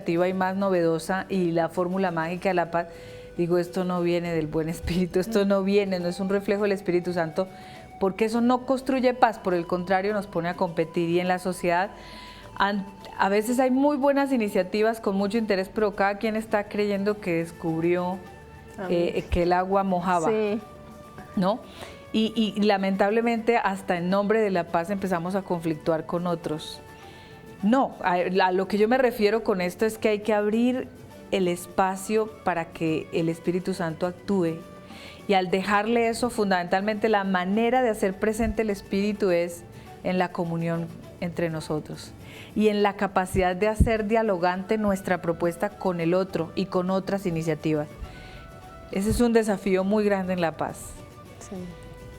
y más novedosa y la fórmula mágica de la paz, digo, esto no viene del buen espíritu, esto no viene, no es un reflejo del Espíritu Santo, porque eso no construye paz, por el contrario nos pone a competir. Y en la sociedad a veces hay muy buenas iniciativas con mucho interés, pero cada quien está creyendo que descubrió que el agua mojaba, sí, ¿no? Y lamentablemente hasta en nombre de la paz empezamos a conflictuar con otros. No, a lo que yo me refiero con esto es que hay que abrir el espacio para que el Espíritu Santo actúe. Y al dejarle eso, fundamentalmente la manera de hacer presente el Espíritu es en la comunión entre nosotros y en la capacidad de hacer dialogante nuestra propuesta con el otro y con otras iniciativas. Ese es un desafío muy grande en la paz. Sí.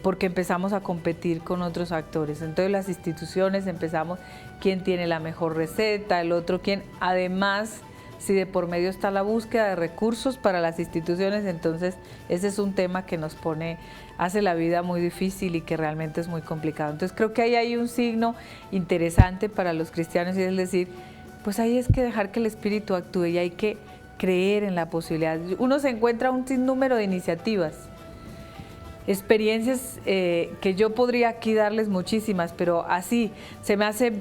Porque empezamos a competir con otros actores. Entonces las instituciones empezamos, quién tiene la mejor receta, el otro quién. Además, si de por medio está la búsqueda de recursos para las instituciones, entonces ese es un tema que nos hace la vida muy difícil y que realmente es muy complicado. Entonces creo que ahí hay un signo interesante para los cristianos y es decir, pues ahí es que dejar que el Espíritu actúe y hay que creer en la posibilidad. Uno se encuentra un sinnúmero de iniciativas, experiencias que yo podría aquí darles muchísimas, pero así se me hace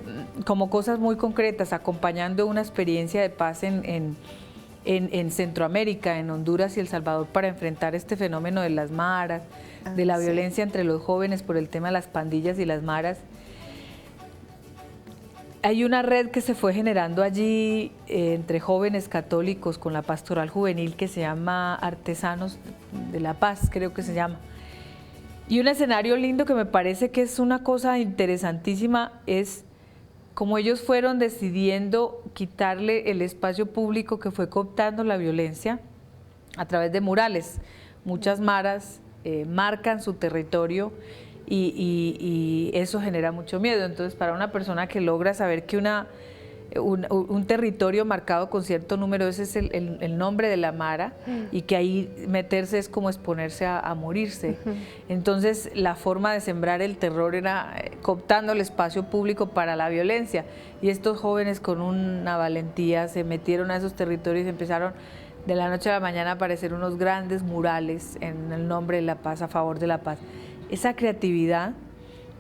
como cosas muy concretas, acompañando una experiencia de paz en Centroamérica, en Honduras y El Salvador, para enfrentar este fenómeno de las maras, de la violencia entre los jóvenes por el tema de las pandillas y las maras. Hay una red que se fue generando allí entre jóvenes católicos con la pastoral juvenil que se llama Artesanos de la Paz, creo que se llama. Y un escenario lindo que me parece que es una cosa interesantísima es como ellos fueron decidiendo quitarle el espacio público que fue cooptando la violencia a través de murales. Muchas maras marcan su territorio y eso genera mucho miedo. Entonces, para una persona que logra saber que un territorio marcado con cierto número, ese es el nombre de la mara, y que ahí meterse es como exponerse a morirse. Entonces la forma de sembrar el terror era cooptando el espacio público para la violencia, y estos jóvenes con una valentía se metieron a esos territorios y empezaron de la noche a la mañana a aparecer unos grandes murales en el nombre de la paz, a favor de la paz. Esa creatividad,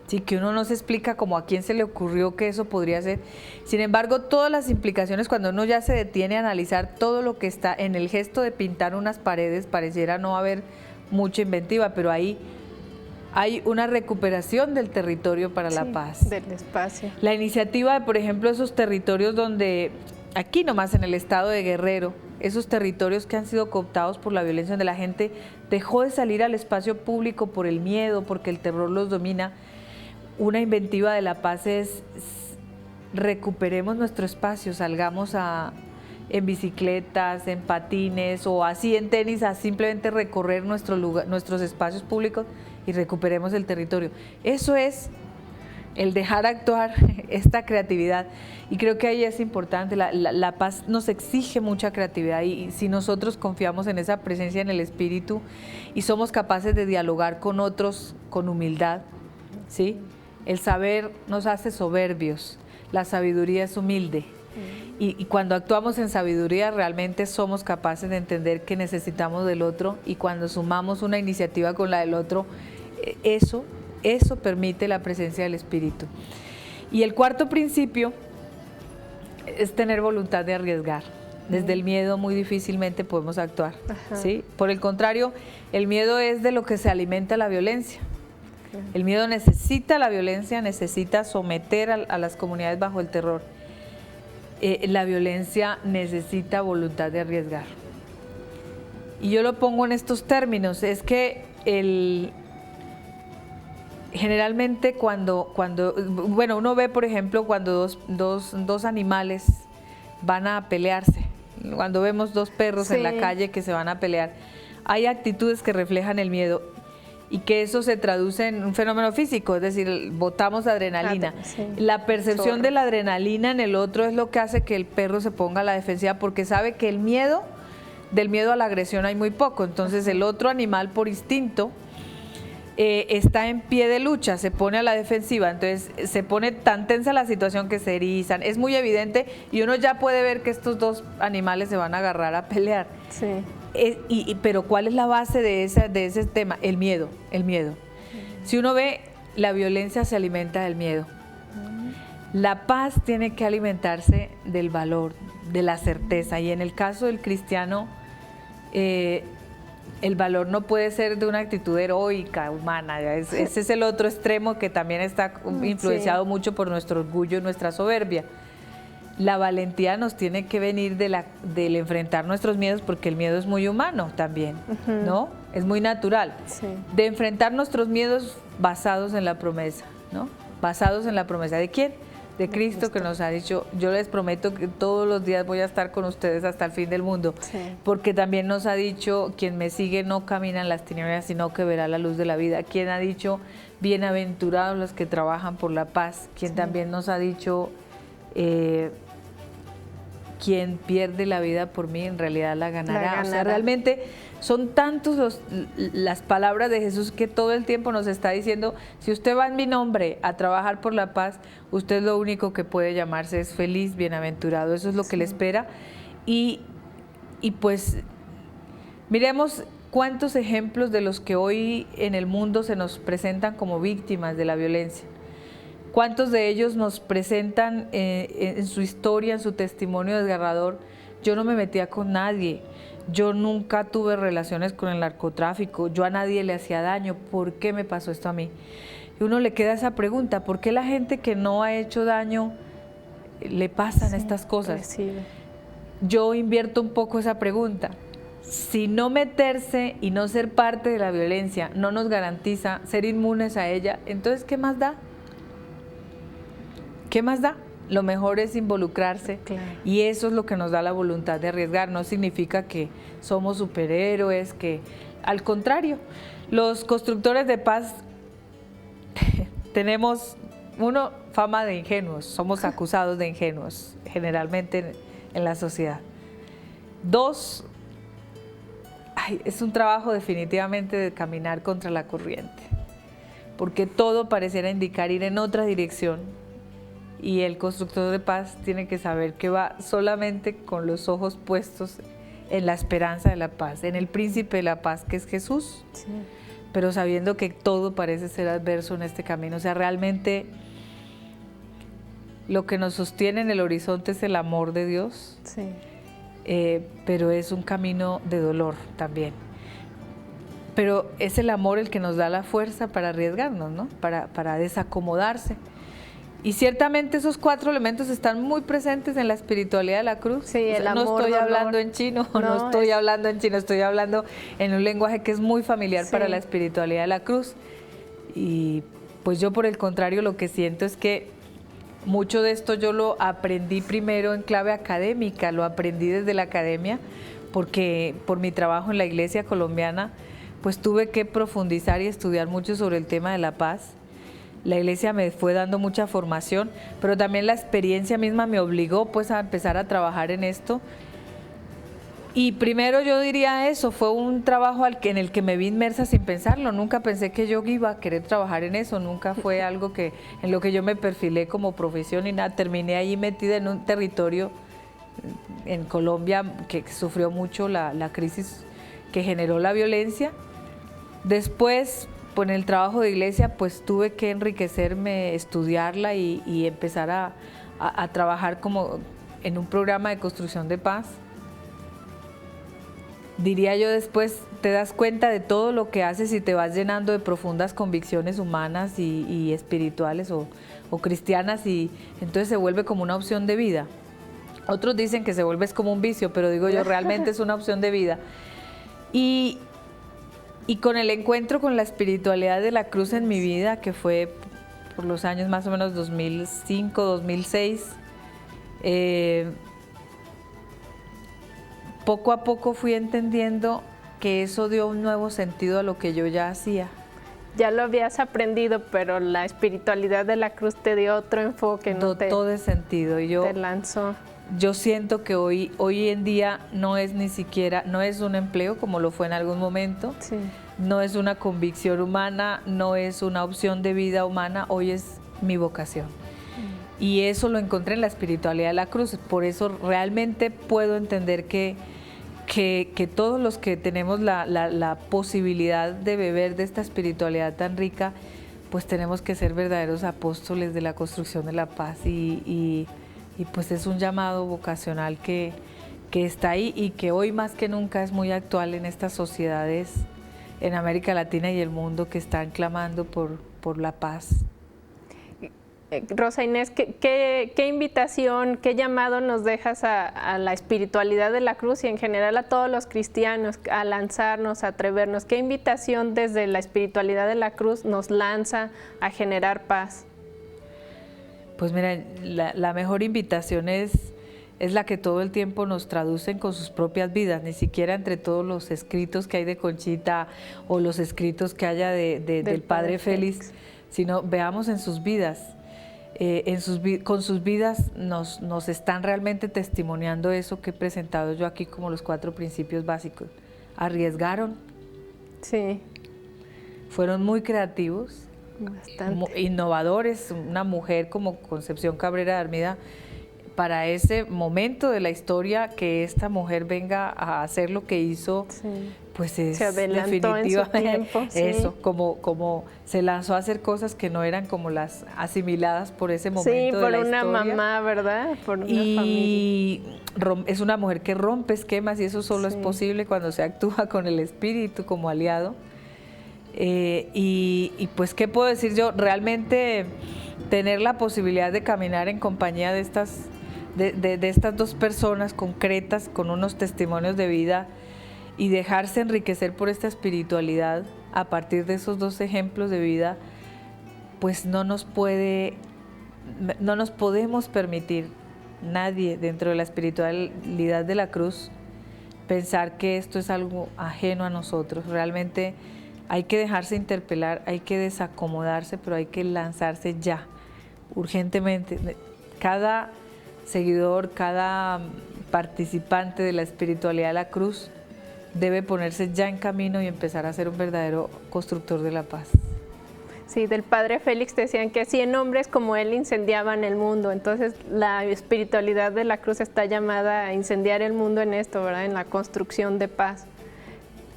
sí, que uno no se explica como a quién se le ocurrió que eso podría ser. Sin embargo, todas las implicaciones, cuando uno ya se detiene a analizar todo lo que está en el gesto de pintar unas paredes, pareciera no haber mucha inventiva, pero ahí hay una recuperación del territorio para la paz. Del espacio. La iniciativa de, por ejemplo, esos territorios donde, aquí nomás en el estado de Guerrero, esos territorios que han sido cooptados por la violencia, donde la gente dejó de salir al espacio público por el miedo, porque el terror los domina. Una inventiva de la paz es recuperemos nuestro espacio, salgamos en bicicletas, en patines o así en tenis a simplemente recorrer nuestros espacios públicos y recuperemos el territorio. Eso es el dejar actuar esta creatividad, y creo que ahí es importante. La paz nos exige mucha creatividad, y si nosotros confiamos en esa presencia en el Espíritu y somos capaces de dialogar con otros con humildad, ¿sí? El saber nos hace soberbios, la sabiduría es humilde. Y cuando actuamos en sabiduría realmente somos capaces de entender que necesitamos del otro, y cuando sumamos una iniciativa con la del otro, eso permite la presencia del Espíritu. Y el cuarto principio es tener voluntad de arriesgar. Desde el miedo muy difícilmente podemos actuar, ¿sí? Por el contrario, el miedo es de lo que se alimenta la violencia. El miedo necesita la violencia, necesita someter a las comunidades bajo el terror. La violencia necesita voluntad de arriesgar. Y yo lo pongo en estos términos, es que generalmente cuando uno ve, por ejemplo, cuando dos animales van a pelearse, cuando vemos dos perros en la calle que se van a pelear, hay actitudes que reflejan el miedo, y que eso se traduce en un fenómeno físico, es decir, botamos adrenalina. La percepción de la adrenalina en el otro es lo que hace que el perro se ponga a la defensiva, porque sabe que del miedo a la agresión hay muy poco. Entonces el otro animal por instinto está en pie de lucha, se pone a la defensiva, entonces se pone tan tensa la situación que se erizan, es muy evidente y uno ya puede ver que estos dos animales se van a agarrar a pelear. Sí. Pero ¿cuál es la base de ese tema? El miedo, el miedo. Si uno ve, la violencia se alimenta del miedo. La paz tiene que alimentarse del valor, de la certeza, y en el caso del cristiano, el valor no puede ser de una actitud heroica, humana. Ese es el otro extremo que también está influenciado mucho por nuestro orgullo y nuestra soberbia. La valentía nos tiene que venir del enfrentar nuestros miedos, porque el miedo es muy humano también, ¿no? Es muy natural. Sí. De enfrentar nuestros miedos basados en la promesa, ¿no? Basados en la promesa. ¿De quién? De Cristo, que nos ha dicho: yo les prometo que todos los días voy a estar con ustedes hasta el fin del mundo. Sí. Porque también nos ha dicho: quien me sigue no camina en las tinieblas, sino que verá la luz de la vida. Quien ha dicho: bienaventurados los que trabajan por la paz. Quien también nos ha dicho: quien pierde la vida por mí, en realidad la ganará. O sea, realmente son tantos las palabras de Jesús que todo el tiempo nos está diciendo: si usted va en mi nombre a trabajar por la paz, usted lo único que puede llamarse es feliz, bienaventurado. Eso es lo que le espera. Y pues miremos cuántos ejemplos de los que hoy en el mundo se nos presentan como víctimas de la violencia. ¿Cuántos de ellos nos presentan en su historia, en su testimonio desgarrador? Yo no me metía con nadie, yo nunca tuve relaciones con el narcotráfico, yo a nadie le hacía daño, ¿por qué me pasó esto a mí? Y uno le queda esa pregunta: ¿por qué la gente que no ha hecho daño le pasan estas cosas? Recibe. Yo invierto un poco esa pregunta. Si no meterse y no ser parte de la violencia no nos garantiza ser inmunes a ella, entonces ¿qué más da? ¿Qué más da? Lo mejor es involucrarse, claro. Y eso es lo que nos da la voluntad de arriesgar. No significa que somos superhéroes, que al contrario, los constructores de paz tenemos, uno, fama de ingenuos, somos acusados de ingenuos generalmente en la sociedad. Dos, es un trabajo definitivamente de caminar contra la corriente, porque todo pareciera indicar ir en otra dirección. Y el constructor de paz tiene que saber que va solamente con los ojos puestos en la esperanza de la paz, en el príncipe de la paz, que es Jesús, sí. Pero sabiendo que todo parece ser adverso en este camino. O sea, realmente lo que nos sostiene en el horizonte es el amor de Dios, sí. Pero es un camino de dolor también. Pero es el amor el que nos da la fuerza para arriesgarnos, ¿no? Para desacomodarse. Y ciertamente esos 4 elementos están muy presentes en la espiritualidad de la cruz. Sí, el amor, no estoy hablando en chino, no estoy hablando en chino, estoy hablando en un lenguaje que es muy familiar para la espiritualidad de la cruz. Y pues yo, por el contrario, lo que siento es que mucho de esto yo lo aprendí primero en clave académica, lo aprendí desde la academia, porque por mi trabajo en la iglesia colombiana, pues tuve que profundizar y estudiar mucho sobre el tema de la paz. La iglesia me fue dando mucha formación, pero también la experiencia misma me obligó pues a empezar a trabajar en esto. Y primero yo diría eso, fue un trabajo en el que me vi inmersa sin pensarlo. Nunca pensé que yo iba a querer trabajar en eso, nunca fue algo en lo que yo me perfilé como profesión y nada. Terminé ahí metida en un territorio en Colombia que sufrió mucho la crisis que generó la violencia. Después, en el trabajo de iglesia, pues tuve que enriquecerme, estudiarla y empezar a trabajar como en un programa de construcción de paz. Diría yo, después te das cuenta de todo lo que haces y te vas llenando de profundas convicciones humanas y espirituales o cristianas, y entonces se vuelve como una opción de vida. Otros dicen que se vuelve como un vicio, pero digo yo, realmente es una opción de vida. Y con el encuentro con la espiritualidad de la cruz en mi vida, que fue por los años más o menos 2005, 2006, poco a poco fui entendiendo que eso dio un nuevo sentido a lo que yo ya hacía. Ya lo habías aprendido, pero la espiritualidad de la cruz te dio otro enfoque, ¿no? Dotó de sentido. Y te lanzó. Yo siento que hoy en día no es ni siquiera, no es un empleo como lo fue en algún momento, sí. no es una convicción humana, no es una opción de vida humana, hoy es mi vocación. Y eso lo encontré en la espiritualidad de la cruz, por eso realmente puedo entender que todos los que tenemos la posibilidad de beber de esta espiritualidad tan rica, pues tenemos que ser verdaderos apóstoles de la construcción de la paz y pues es un llamado vocacional que está ahí y que hoy más que nunca es muy actual en estas sociedades en América Latina y el mundo que están clamando por la paz. Rosa Inés, ¿qué invitación, qué llamado nos dejas a la espiritualidad de la cruz y en general a todos los cristianos a lanzarnos, a atrevernos? ¿Qué invitación desde la espiritualidad de la cruz nos lanza a generar paz? Pues mira, la mejor invitación es la que todo el tiempo nos traducen con sus propias vidas, ni siquiera entre todos los escritos que hay de Conchita o los escritos que haya del Padre Félix, sino veamos en sus vidas. Con sus vidas nos están realmente testimoniando eso que he presentado yo aquí como los 4 principios básicos. Arriesgaron. Sí. Fueron muy creativos. Bastante. Innovadores. Una mujer como Concepción Cabrera de Armida, para ese momento de la historia, que esta mujer venga a hacer lo que hizo, sí, pues es definitivamente eso, sí, como se lanzó a hacer cosas que no eran como las asimiladas por ese momento de la historia. Sí, por una mamá, ¿verdad? Por una familia. Es una mujer que rompe esquemas y eso solo es posible cuando se actúa con el espíritu como aliado. Y pues, ¿qué puedo decir yo? Realmente tener la posibilidad de caminar en compañía de estas 2 personas concretas con unos testimonios de vida y dejarse enriquecer por esta espiritualidad a partir de esos 2 ejemplos de vida, pues no nos podemos permitir, nadie dentro de la espiritualidad de la cruz, pensar que esto es algo ajeno a nosotros. Realmente hay que dejarse interpelar, hay que desacomodarse, pero hay que lanzarse ya, urgentemente. Cada seguidor, cada participante de la espiritualidad de la cruz debe ponerse ya en camino y empezar a ser un verdadero constructor de la paz. Sí, del Padre Félix decían que 100 hombres como él incendiaban el mundo, entonces la espiritualidad de la cruz está llamada a incendiar el mundo en esto, ¿verdad? En la construcción de paz.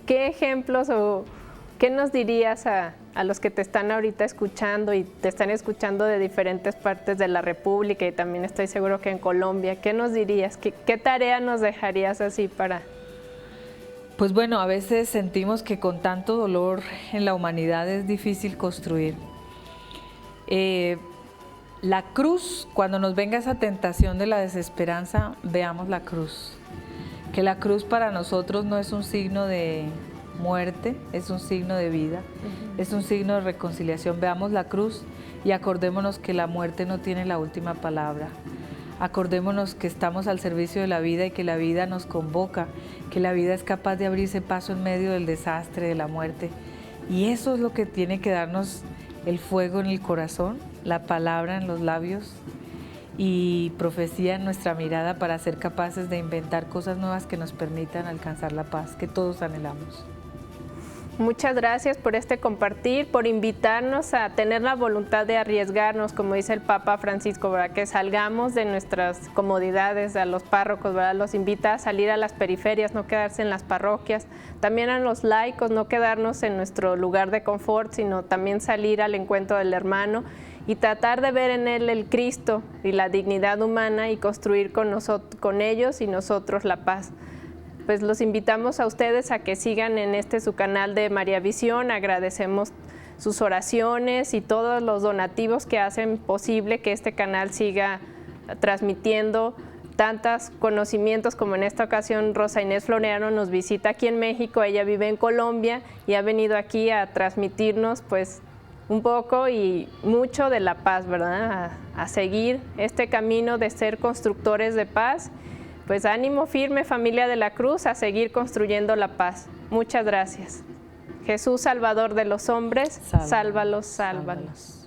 ¿Qué ejemplos o qué nos dirías a los que te están ahorita escuchando y te están escuchando de diferentes partes de la República y también estoy seguro que en Colombia? ¿Qué nos dirías? ¿Qué tarea nos dejarías así para...? Pues bueno, a veces sentimos que con tanto dolor en la humanidad es difícil construir. La cruz, cuando nos venga esa tentación de la desesperanza, veamos la cruz. Que la cruz para nosotros no es un signo de muerte, es un signo de vida, es un signo de reconciliación. Veamos la cruz y acordémonos que la muerte no tiene la última palabra. Acordémonos que estamos al servicio de la vida y que la vida nos convoca, que la vida es capaz de abrirse paso en medio del desastre, de la muerte. Y eso es lo que tiene que darnos el fuego en el corazón, la palabra en los labios y profecía en nuestra mirada para ser capaces de inventar cosas nuevas que nos permitan alcanzar la paz que todos anhelamos. Muchas gracias por este compartir, por invitarnos a tener la voluntad de arriesgarnos, como dice el Papa Francisco, ¿verdad? Que salgamos de nuestras comodidades, a los párrocos, ¿verdad? Los invita a salir a las periferias, no quedarse en las parroquias. También a los laicos, no quedarnos en nuestro lugar de confort, sino también salir al encuentro del hermano y tratar de ver en él el Cristo y la dignidad humana y construir con ellos y nosotros la paz. Pues los invitamos a ustedes a que sigan en su canal de María Visión. Agradecemos sus oraciones y todos los donativos que hacen posible que este canal siga transmitiendo tantos conocimientos como en esta ocasión Rosa Inés Floriano nos visita aquí en México. Ella vive en Colombia y ha venido aquí a transmitirnos pues un poco y mucho de la paz, ¿verdad? A seguir este camino de ser constructores de paz. Pues ánimo firme, familia de la Cruz, a seguir construyendo la paz. Muchas gracias. Jesús, Salvador de los hombres, sálvalos, sálvalos.